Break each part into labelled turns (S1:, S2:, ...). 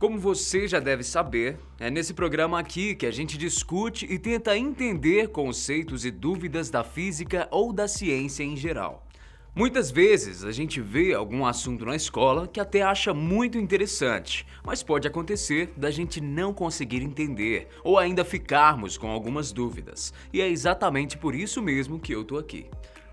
S1: Como você já deve saber, é nesse programa aqui que a gente discute e tenta entender conceitos e dúvidas da física ou da ciência em geral. Muitas vezes a gente vê algum assunto na escola que até acha muito interessante, mas pode acontecer da gente não conseguir entender ou ainda ficarmos com algumas dúvidas. E é exatamente por isso mesmo que eu tô aqui.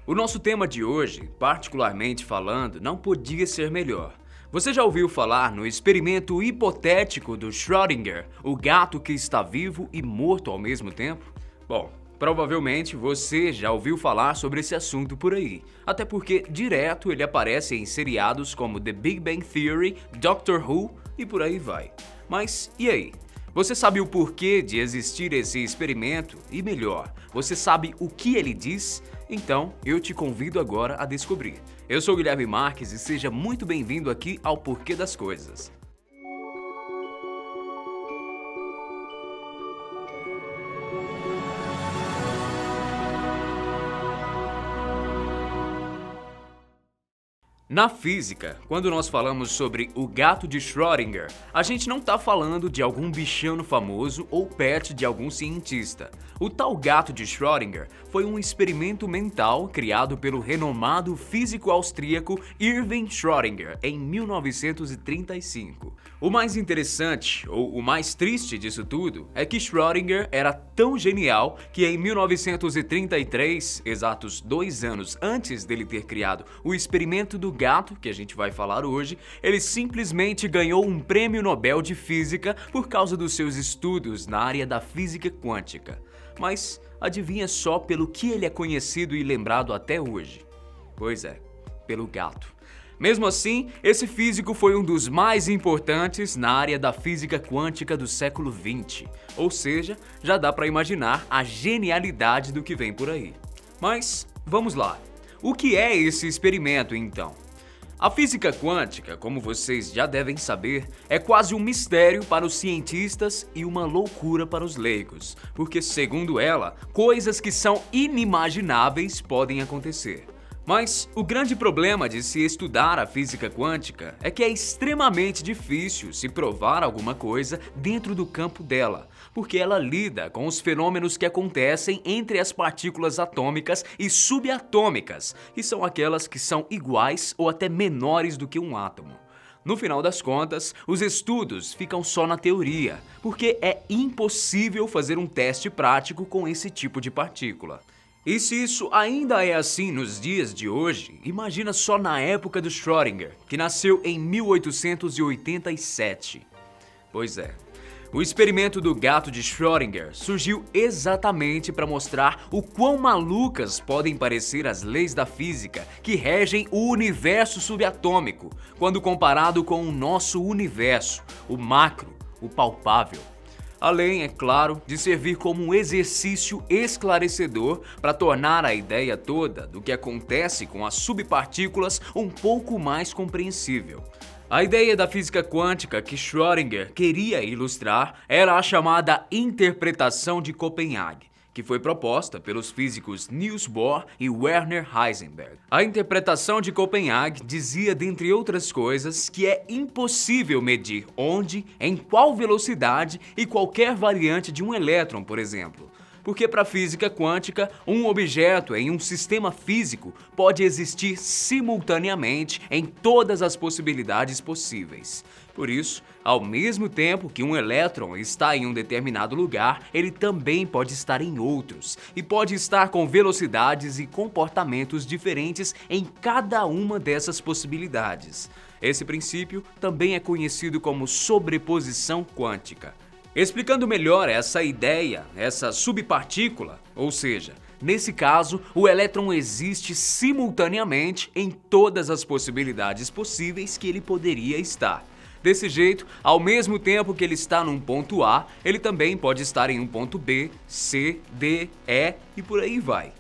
S1: O nosso tema de hoje, particularmente falando, não podia ser melhor. Você já ouviu falar no experimento hipotético do Schrödinger, o gato que está vivo e morto ao mesmo tempo? Bom, provavelmente você já ouviu falar sobre esse assunto por aí, até porque direto ele aparece em seriados como The Big Bang Theory, Doctor Who e por aí vai. Mas e aí? Você sabe o porquê de existir esse experimento? E melhor, você sabe o que ele diz? Então, eu te convido agora a descobrir. Eu sou Guilherme Marques e seja muito bem-vindo aqui ao Porquê das Coisas. Na física, quando nós falamos sobre o gato de Schrödinger, a gente não está falando de algum bichano famoso ou pet de algum cientista. O tal gato de Schrödinger foi um experimento mental criado pelo renomado físico austríaco Erwin Schrödinger em 1935. O mais interessante, ou o mais triste disso tudo, é que Schrödinger era tão genial que em 1933, exatos 2 anos antes dele ter criado o experimento do gato, que a gente vai falar hoje, ele simplesmente ganhou um prêmio Nobel de Física por causa dos seus estudos na área da física quântica. Mas adivinha só pelo que ele é conhecido e lembrado até hoje? Pois é, pelo gato. Mesmo assim, esse físico foi um dos mais importantes na área da física quântica do século XX, ou seja, já dá para imaginar a genialidade do que vem por aí. Mas, vamos lá. O que é esse experimento então? A física quântica, como vocês já devem saber, é quase um mistério para os cientistas e uma loucura para os leigos, porque, segundo ela, coisas que são inimagináveis podem acontecer. Mas o grande problema de se estudar a física quântica é que é extremamente difícil se provar alguma coisa dentro do campo dela, porque ela lida com os fenômenos que acontecem entre as partículas atômicas e subatômicas, que são aquelas que são iguais ou até menores do que um átomo. No final das contas, os estudos ficam só na teoria, porque é impossível fazer um teste prático com esse tipo de partícula. E se isso ainda é assim nos dias de hoje, imagina só na época do Schrödinger, que nasceu em 1887. Pois é, o experimento do gato de Schrödinger surgiu exatamente para mostrar o quão malucas podem parecer as leis da física que regem o universo subatômico, quando comparado com o nosso universo, o macro, o palpável. Além, é claro, de servir como um exercício esclarecedor para tornar a ideia toda do que acontece com as subpartículas um pouco mais compreensível. A ideia da física quântica que Schrödinger queria ilustrar era a chamada interpretação de Copenhague, que foi proposta pelos físicos Niels Bohr e Werner Heisenberg. A interpretação de Copenhague dizia, dentre outras coisas, que é impossível medir onde, em qual velocidade e qualquer variante de um elétron, por exemplo. Porque para a física quântica, um objeto em um sistema físico pode existir simultaneamente em todas as possibilidades possíveis. Por isso, ao mesmo tempo que um elétron está em um determinado lugar, ele também pode estar em outros, e pode estar com velocidades e comportamentos diferentes em cada uma dessas possibilidades. Esse princípio também é conhecido como sobreposição quântica. Explicando melhor essa ideia, essa subpartícula, ou seja, nesse caso, o elétron existe simultaneamente em todas as possibilidades possíveis que ele poderia estar. Desse jeito, ao mesmo tempo que ele está num ponto A, ele também pode estar em um ponto B, C, D, E e por aí vai.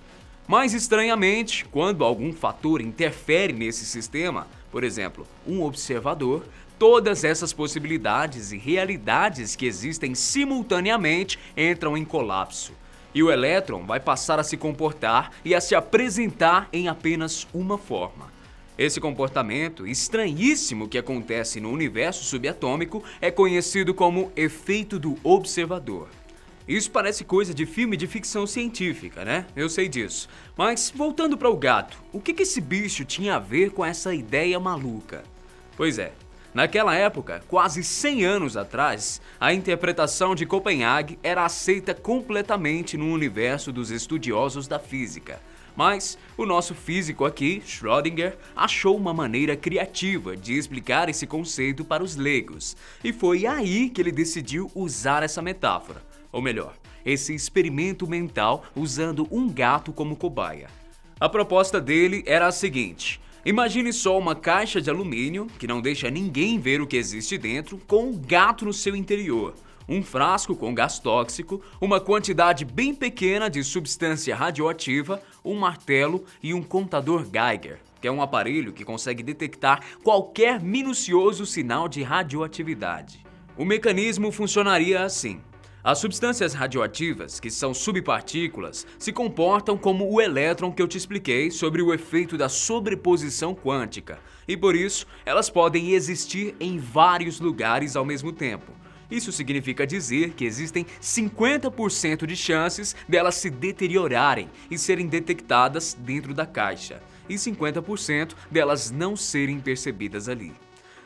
S1: Mais estranhamente, quando algum fator interfere nesse sistema, por exemplo, um observador, todas essas possibilidades e realidades que existem simultaneamente entram em colapso. E o elétron vai passar a se comportar e a se apresentar em apenas uma forma. Esse comportamento estranhíssimo que acontece no universo subatômico é conhecido como efeito do observador. Isso parece coisa de filme de ficção científica, né? Eu sei disso. Mas voltando para o gato, o que esse bicho tinha a ver com essa ideia maluca? Pois é, naquela época, quase 100 anos atrás, a interpretação de Copenhague era aceita completamente no universo dos estudiosos da física. Mas o nosso físico aqui, Schrödinger, achou uma maneira criativa de explicar esse conceito para os leigos. E foi aí que ele decidiu usar essa metáfora. Ou melhor, esse experimento mental usando um gato como cobaia. A proposta dele era a seguinte: imagine só uma caixa de alumínio, que não deixa ninguém ver o que existe dentro, com um gato no seu interior, um frasco com gás tóxico, uma quantidade bem pequena de substância radioativa, um martelo e um contador Geiger, que é um aparelho que consegue detectar qualquer minucioso sinal de radioatividade. O mecanismo funcionaria assim. As substâncias radioativas, que são subpartículas, se comportam como o elétron que eu te expliquei sobre o efeito da sobreposição quântica, e por isso elas podem existir em vários lugares ao mesmo tempo. Isso significa dizer que existem 50% de chances delas se deteriorarem e serem detectadas dentro da caixa, e 50% delas não serem percebidas ali.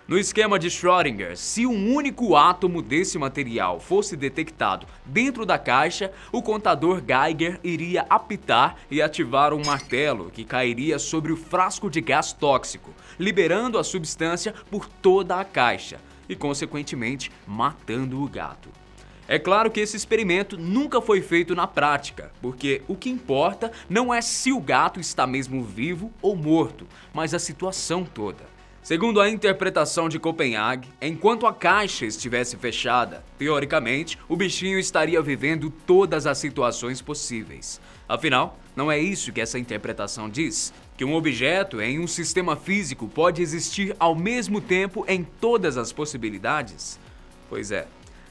S1: No esquema de Schrödinger, se um único átomo desse material fosse detectado dentro da caixa, o contador Geiger iria apitar e ativar um martelo que cairia sobre o frasco de gás tóxico, liberando a substância por toda a caixa e, consequentemente, matando o gato. É claro que esse experimento nunca foi feito na prática, porque o que importa não é se o gato está mesmo vivo ou morto, mas a situação toda. Segundo a interpretação de Copenhague, enquanto a caixa estivesse fechada, teoricamente, o bichinho estaria vivendo todas as situações possíveis. Afinal, não é isso que essa interpretação diz? Que um objeto em um sistema físico pode existir ao mesmo tempo em todas as possibilidades? Pois é.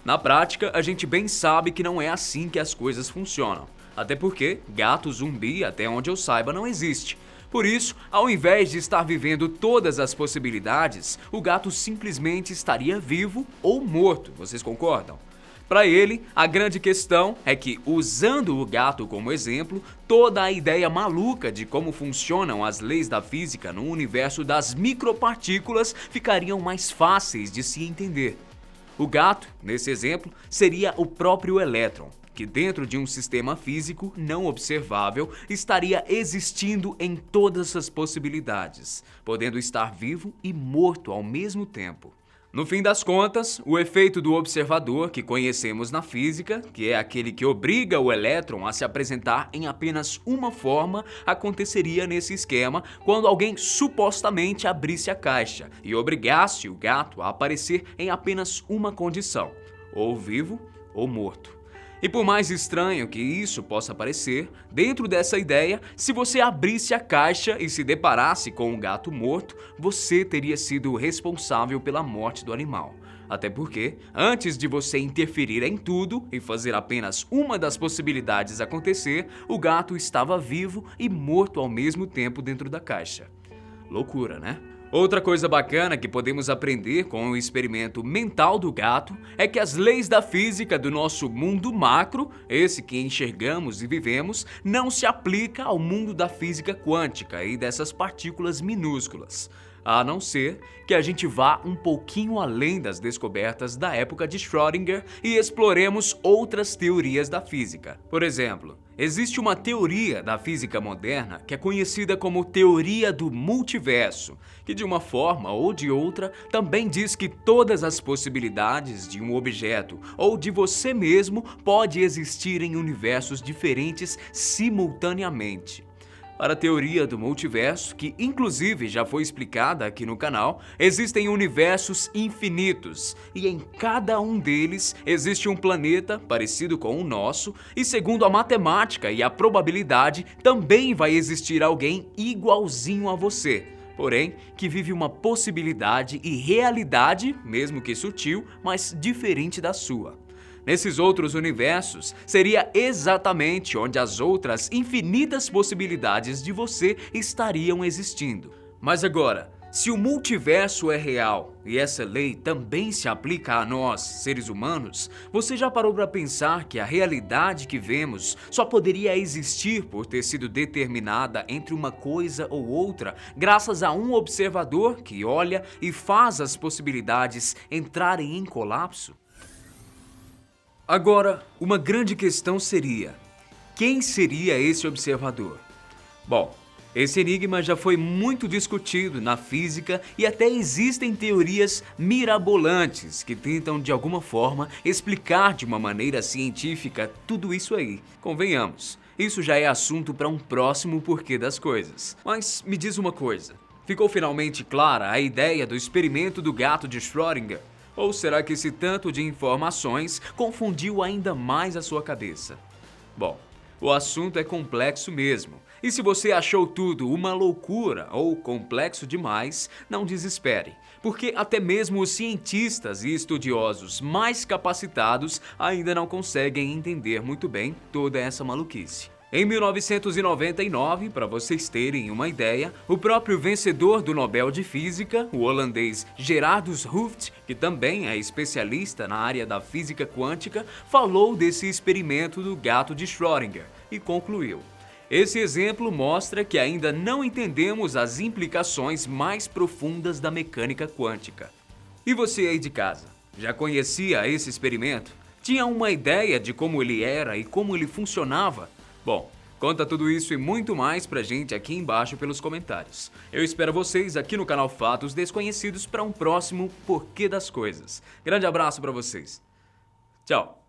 S1: Na prática, a gente bem sabe que não é assim que as coisas funcionam. Até porque gato zumbi, até onde eu saiba, não existe. Por isso, ao invés de estar vivendo todas as possibilidades, o gato simplesmente estaria vivo ou morto, vocês concordam? Para ele, a grande questão é que, usando o gato como exemplo, toda a ideia maluca de como funcionam as leis da física no universo das micropartículas ficariam mais fáceis de se entender. O gato, nesse exemplo, seria o próprio elétron, que dentro de um sistema físico não observável estaria existindo em todas as possibilidades, podendo estar vivo e morto ao mesmo tempo. No fim das contas, o efeito do observador que conhecemos na física, que é aquele que obriga o elétron a se apresentar em apenas uma forma, aconteceria nesse esquema quando alguém supostamente abrisse a caixa e obrigasse o gato a aparecer em apenas uma condição, ou vivo ou morto. E por mais estranho que isso possa parecer, dentro dessa ideia, se você abrisse a caixa e se deparasse com um gato morto, você teria sido o responsável pela morte do animal. Até porque, antes de você interferir em tudo e fazer apenas uma das possibilidades acontecer, o gato estava vivo e morto ao mesmo tempo dentro da caixa. Loucura, né? Outra coisa bacana que podemos aprender com o experimento mental do gato é que as leis da física do nosso mundo macro, esse que enxergamos e vivemos, não se aplica ao mundo da física quântica e dessas partículas minúsculas. A não ser que a gente vá um pouquinho além das descobertas da época de Schrödinger e exploremos outras teorias da física. Por exemplo, existe uma teoria da física moderna que é conhecida como teoria do multiverso, que de uma forma ou de outra também diz que todas as possibilidades de um objeto ou de você mesmo pode existir em universos diferentes simultaneamente. Para a teoria do multiverso, que inclusive já foi explicada aqui no canal, existem universos infinitos e em cada um deles existe um planeta parecido com o nosso e, segundo a matemática e a probabilidade, também vai existir alguém igualzinho a você, porém que vive uma possibilidade e realidade, mesmo que sutil, mas diferente da sua. Nesses outros universos, seria exatamente onde as outras infinitas possibilidades de você estariam existindo. Mas agora, se o multiverso é real e essa lei também se aplica a nós, seres humanos, você já parou para pensar que a realidade que vemos só poderia existir por ter sido determinada entre uma coisa ou outra, graças a um observador que olha e faz as possibilidades entrarem em colapso? Agora, uma grande questão seria: quem seria esse observador? Bom, esse enigma já foi muito discutido na física e até existem teorias mirabolantes que tentam de alguma forma explicar de uma maneira científica tudo isso aí. Convenhamos, isso já é assunto para um próximo porquê das coisas. Mas me diz uma coisa, ficou finalmente clara a ideia do experimento do gato de Schrödinger? Ou será que esse tanto de informações confundiu ainda mais a sua cabeça? Bom, o assunto é complexo mesmo. E se você achou tudo uma loucura ou complexo demais, não desespere, porque até mesmo os cientistas e estudiosos mais capacitados ainda não conseguem entender muito bem toda essa maluquice. Em 1999, para vocês terem uma ideia, o próprio vencedor do Nobel de Física, o holandês Gerardus Hooft, que também é especialista na área da física quântica, falou desse experimento do gato de Schrödinger e concluiu: esse exemplo mostra que ainda não entendemos as implicações mais profundas da mecânica quântica. E você aí de casa, já conhecia esse experimento? Tinha uma ideia de como ele era e como ele funcionava? Bom, conta tudo isso e muito mais pra gente aqui embaixo pelos comentários. Eu espero vocês aqui no canal Fatos Desconhecidos para um próximo Porquê das Coisas. Grande abraço pra vocês. Tchau!